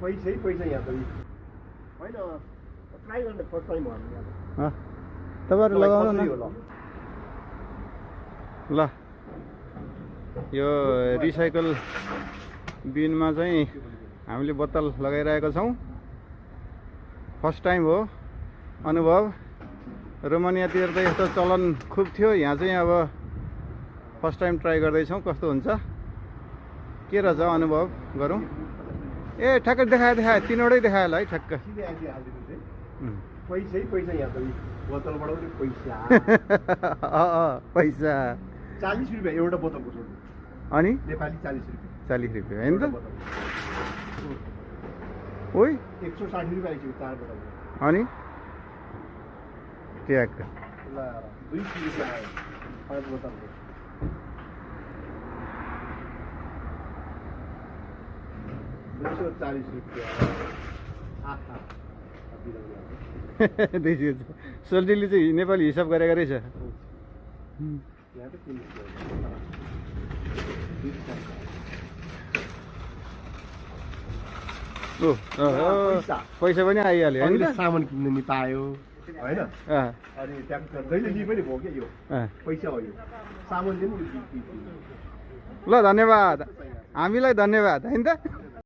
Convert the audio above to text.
पैसै पैसा यहाँ त होइन ट्राई गर्ने फर्स्ट टाइम हो हामी तपाईँहरू लगाउनु न ल यो रिसाइकल बिनमा चाहिँ हामीले बोतल लगाइरहेका छौँ फर्स्ट टाइम हो अनुभव रोमानियातिर त यस्तो चलन खुब थियो यहाँ चाहिँ अब फर्स्ट टाइम ट्राई गर्दैछौँ कस्तो हुन्छ के रहेछ अनुभव गरौँ ए ठ्याक्कै देखायो तिनवटै देखायो होला है ठ्याक्क पैसै पैसा यहाँ त बोतलबाट पनि पैसा पैसा 40 रुपियाँ एउटा बोतलको छोड्नु अनि नेपाली 40 रुपियाँ 40 रुपियाँ होइन त ओइ 160 रुपियाँ आइसक्यो 4 बोतल अनि ट्याक्क ल 200 रुपियाँ आयो 5 बोतलको सोल्टीले चाहिँ नेपाली हिसाब गरेको रहेछ पैसा पनि आइहाल्यो होइन सामान किन्नु नि पायो होइन अनि त्यहाँ जहिले नि पनि भयो क्या यो पैसा हो यो सामान चाहिँ ल धन्यवाद हामीलाई धन्यवाद होइन त